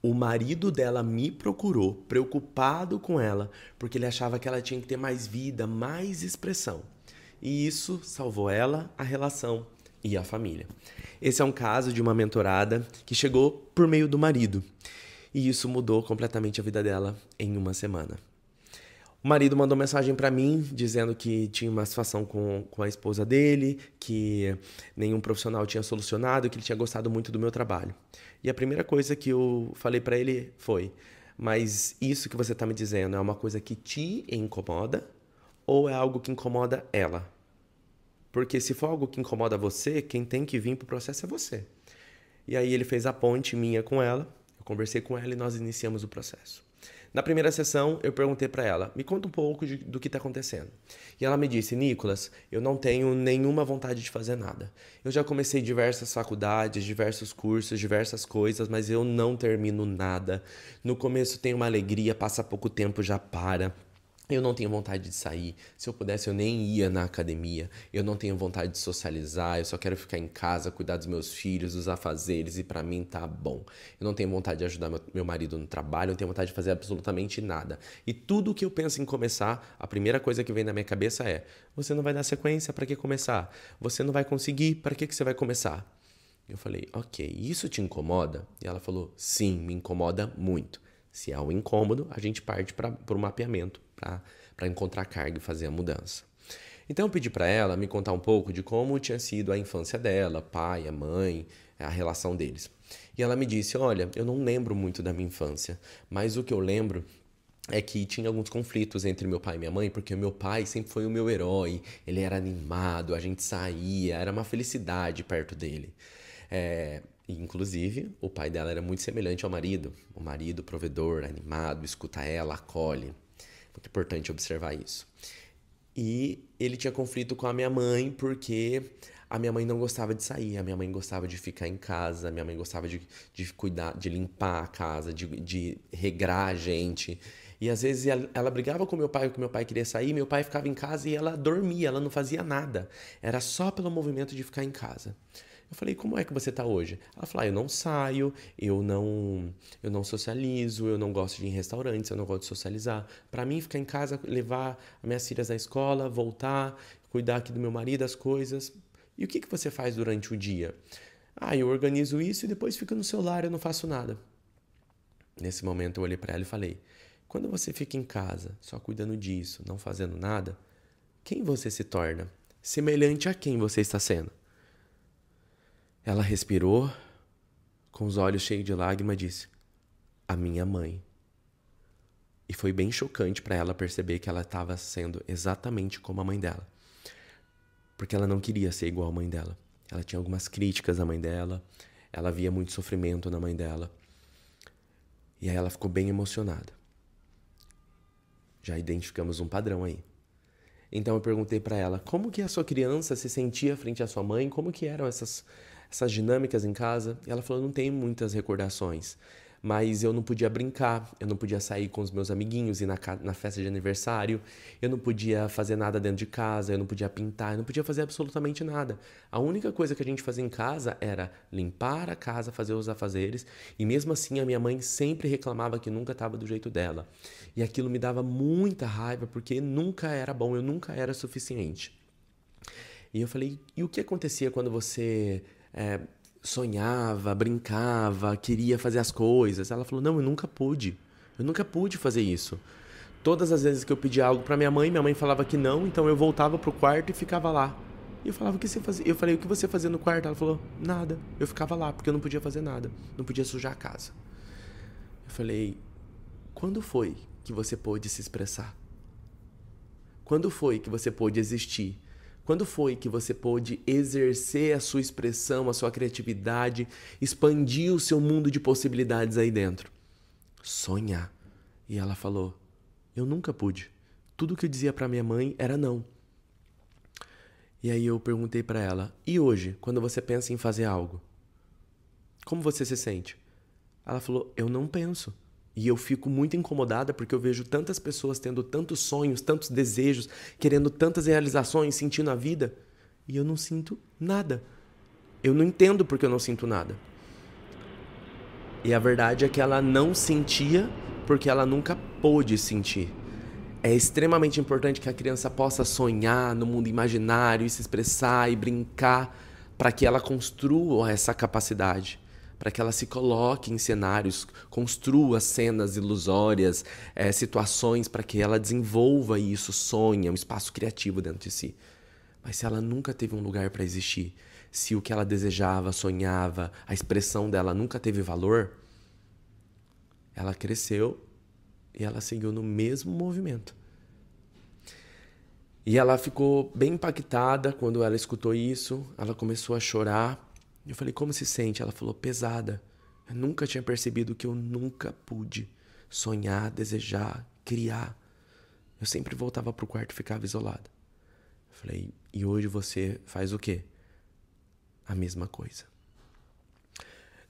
O marido dela me procurou, preocupado com ela, porque ele achava que ela tinha que ter mais vida, mais expressão. E isso salvou ela, a relação e a família. Esse é um caso de uma mentorada que chegou por meio do marido. E isso mudou completamente a vida dela em uma semana. O marido mandou mensagem pra mim dizendo que tinha uma situação com a esposa dele, que nenhum profissional tinha solucionado, que ele tinha gostado muito do meu trabalho. E a primeira coisa que eu falei pra ele foi: mas isso que você tá me dizendo é uma coisa que te incomoda ou é algo que incomoda ela? Porque se for algo que incomoda você, quem tem que vir pro processo é você. E aí ele fez a ponte minha com ela, eu conversei com ela e nós iniciamos o processo. Na primeira sessão, eu perguntei para ela: me conta um pouco do que está acontecendo. E ela me disse: Nicolas, eu não tenho nenhuma vontade de fazer nada. Eu já comecei diversas faculdades, diversos cursos, diversas coisas, mas eu não termino nada. No começo tem uma alegria, passa pouco tempo, já para. Eu não tenho vontade de sair. Se eu pudesse, eu nem ia na academia. Eu não tenho vontade de socializar. Eu só quero ficar em casa, cuidar dos meus filhos, dos afazeres, e pra mim tá bom. Eu não tenho vontade de ajudar meu marido no trabalho. Eu não tenho vontade de fazer absolutamente nada. E tudo que eu penso em começar, a primeira coisa que vem na minha cabeça é: você não vai dar sequência, pra que começar? Você não vai conseguir, pra que você vai começar? Eu falei: ok, isso te incomoda? E ela falou: sim, me incomoda muito. Se é um incômodo, a gente parte para o mapeamento, para encontrar carga e fazer a mudança. Então eu pedi para ela me contar um pouco de como tinha sido a infância dela, pai, a mãe, a relação deles. E ela me disse: olha, eu não lembro muito da minha infância, mas o que eu lembro é que tinha alguns conflitos entre meu pai e minha mãe, porque o meu pai sempre foi o meu herói, ele era animado, a gente saía, era uma felicidade perto dele. Inclusive, o pai dela era muito semelhante ao marido. O marido, provedor, animado, escuta ela, acolhe. Muito importante observar isso. E ele tinha conflito com a minha mãe porque a minha mãe não gostava de sair, a minha mãe gostava de ficar em casa, a minha mãe gostava de cuidar, de limpar a casa, de regrar a gente. E às vezes ela brigava com meu pai, porque meu pai queria sair, meu pai ficava em casa e ela dormia, ela não fazia nada. Era só pelo movimento de ficar em casa. Eu falei: como é que você tá hoje? Ela falou: eu não saio, eu não socializo, eu não gosto de ir em restaurantes, eu não gosto de socializar. Para mim, ficar em casa, levar as minhas filhas à escola, voltar, cuidar aqui do meu marido, as coisas. E o que você faz durante o dia? Eu organizo isso e depois fico no celular, eu não faço nada. Nesse momento eu olhei para ela e falei: quando você fica em casa, só cuidando disso, não fazendo nada, quem você se torna? Semelhante a quem você está sendo? Ela respirou, com os olhos cheios de lágrima, e disse: a minha mãe. E foi bem chocante para ela perceber que ela estava sendo exatamente como a mãe dela. Porque ela não queria ser igual à mãe dela. Ela tinha algumas críticas à mãe dela, ela via muito sofrimento na mãe dela. E aí ela ficou bem emocionada. Já identificamos um padrão aí. Então eu perguntei para ela: como que a sua criança se sentia frente à sua mãe? Como que eram essas dinâmicas em casa? E ela falou: não tenho muitas recordações, mas eu não podia brincar, eu não podia sair com os meus amiguinhos, ir na festa de aniversário, eu não podia fazer nada dentro de casa, eu não podia pintar, eu não podia fazer absolutamente nada. A única coisa que a gente fazia em casa era limpar a casa, fazer os afazeres, e mesmo assim a minha mãe sempre reclamava que nunca estava do jeito dela. E aquilo me dava muita raiva, porque nunca era bom, eu nunca era suficiente. E eu falei: e o que acontecia quando você sonhava, brincava, queria fazer as coisas? Ela falou: não, eu nunca pude. Eu nunca pude fazer isso. Todas as vezes que eu pedia algo pra minha mãe falava que não, então eu voltava pro quarto e ficava lá. E eu falava: o que você fazia? Eu falei: o que você fazia no quarto? Ela falou: nada. Eu ficava lá, porque eu não podia fazer nada. Não podia sujar a casa. Eu falei: quando foi que você pôde se expressar? Quando foi que você pôde existir? Quando foi que você pôde exercer a sua expressão, a sua criatividade, expandir o seu mundo de possibilidades aí dentro? Sonhar. E ela falou: eu nunca pude. Tudo que eu dizia pra minha mãe era não. E aí eu perguntei pra ela: e hoje, quando você pensa em fazer algo, como você se sente? Ela falou: eu não penso. E eu fico muito incomodada porque eu vejo tantas pessoas tendo tantos sonhos, tantos desejos, querendo tantas realizações, sentindo a vida, e eu não sinto nada. Eu não entendo porque eu não sinto nada. E a verdade é que ela não sentia porque ela nunca pôde sentir. É extremamente importante que a criança possa sonhar no mundo imaginário e se expressar e brincar para que ela construa essa capacidade, para que ela se coloque em cenários, construa cenas ilusórias, situações para que ela desenvolva isso, sonha, um espaço criativo dentro de si. Mas se ela nunca teve um lugar para existir, se o que ela desejava, sonhava, a expressão dela nunca teve valor, ela cresceu e ela seguiu no mesmo movimento. E ela ficou bem impactada quando ela escutou isso. Ela começou a chorar. Eu falei, como se sente? Ela falou, pesada. Eu nunca tinha percebido que eu nunca pude sonhar, desejar, criar. Eu sempre voltava pro quarto e ficava isolada. Eu falei, e hoje você faz o quê? A mesma coisa.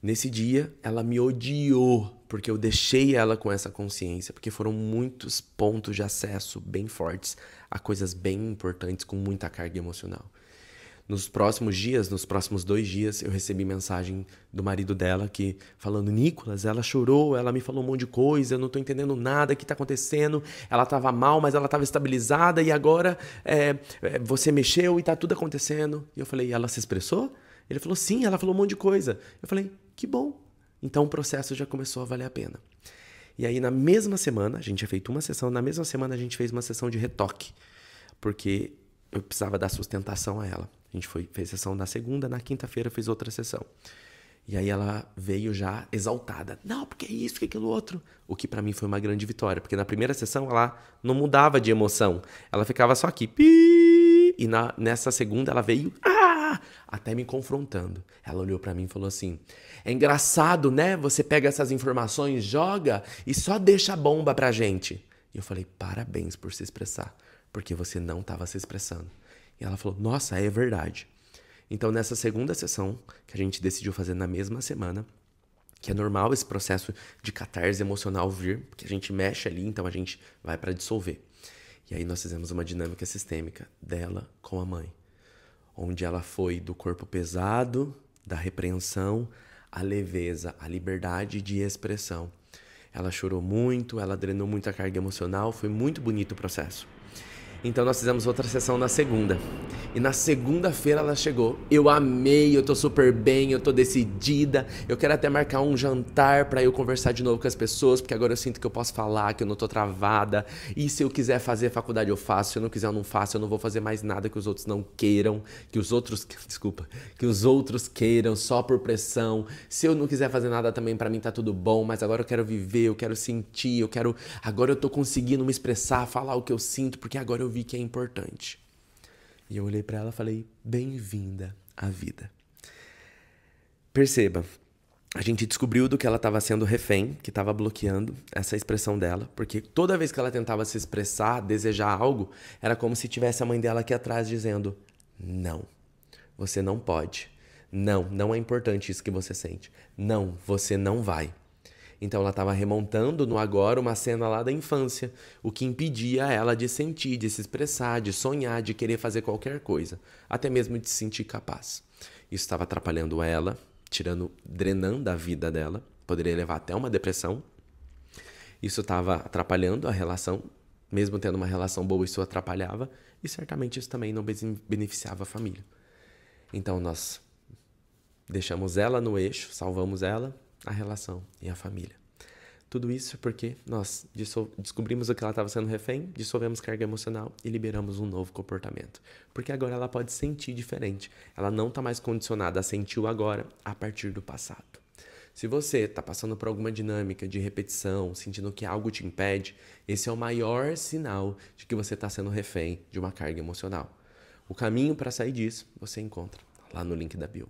Nesse dia, ela me odiou, porque eu deixei ela com essa consciência, porque foram muitos pontos de acesso bem fortes a coisas bem importantes com muita carga emocional. Nos próximos dias, nos próximos 2 dias, eu recebi mensagem do marido dela falando, Nicolas, ela chorou, ela me falou um monte de coisa, eu não tô entendendo nada, o que tá acontecendo, ela tava mal, mas ela tava estabilizada e agora você mexeu e tá tudo acontecendo. E eu falei, ela se expressou? Ele falou, sim, ela falou um monte de coisa. Eu falei, que bom. Então o processo já começou a valer a pena. E aí na mesma semana, a gente tinha feito uma sessão, na mesma semana a gente fez uma sessão de retoque, porque eu precisava dar sustentação a ela. A gente fez sessão na segunda, na quinta-feira eu fiz outra sessão. E aí ela veio já exaltada. Não, porque é isso, que é aquilo outro. O que pra mim foi uma grande vitória, porque na primeira sessão ela não mudava de emoção. Ela ficava só aqui. E nessa segunda ela veio até me confrontando. Ela olhou pra mim e falou assim, é engraçado, né? Você pega essas informações, joga e só deixa a bomba pra gente. E eu falei, parabéns por se expressar, porque você não estava se expressando. E ela falou, nossa, é verdade. Então nessa segunda sessão, que a gente decidiu fazer na mesma semana, que é normal esse processo de catarse emocional vir, porque a gente mexe ali, então a gente vai pra dissolver. E aí nós fizemos uma dinâmica sistêmica dela com a mãe, onde ela foi do corpo pesado, da repreensão, à leveza, à liberdade de expressão. Ela chorou muito, ela drenou muita carga emocional, foi muito bonito o processo. Então nós fizemos outra sessão na segunda. E na segunda-feira ela chegou. Eu amei, eu tô super bem, eu tô decidida. Eu quero até marcar um jantar pra eu conversar de novo com as pessoas, porque agora eu sinto que eu posso falar, que eu não tô travada. E se eu quiser fazer faculdade eu faço, se eu não quiser eu não faço, eu não vou fazer mais nada que os outros não queiram, que os outros queiram só por pressão. Se eu não quiser fazer nada também pra mim tá tudo bom, mas agora eu quero viver, eu quero sentir, agora eu tô conseguindo me expressar, falar o que eu sinto, porque agora eu vi que é importante. E eu olhei pra ela e falei, bem-vinda à vida. Perceba, a gente descobriu do que ela estava sendo refém, que estava bloqueando essa expressão dela, porque toda vez que ela tentava se expressar, desejar algo, era como se tivesse a mãe dela aqui atrás dizendo, não, você não pode. Não, não é importante isso que você sente. Não, você não vai. Então ela estava remontando no agora uma cena lá da infância, o que impedia ela de sentir, de se expressar, de sonhar, de querer fazer qualquer coisa, até mesmo de se sentir capaz. Isso estava atrapalhando ela, drenando a vida dela, poderia levar até uma depressão. Isso estava atrapalhando a relação, mesmo tendo uma relação boa, isso atrapalhava, e certamente isso também não beneficiava a família. Então nós deixamos ela no eixo, salvamos ela, a relação e a família. Tudo isso porque nós descobrimos o que ela estava sendo refém, dissolvemos carga emocional e liberamos um novo comportamento. Porque agora ela pode sentir diferente. Ela não está mais condicionada a sentir o agora a partir do passado. Se você está passando por alguma dinâmica de repetição, sentindo que algo te impede, esse é o maior sinal de que você está sendo refém de uma carga emocional. O caminho para sair disso você encontra lá no link da bio.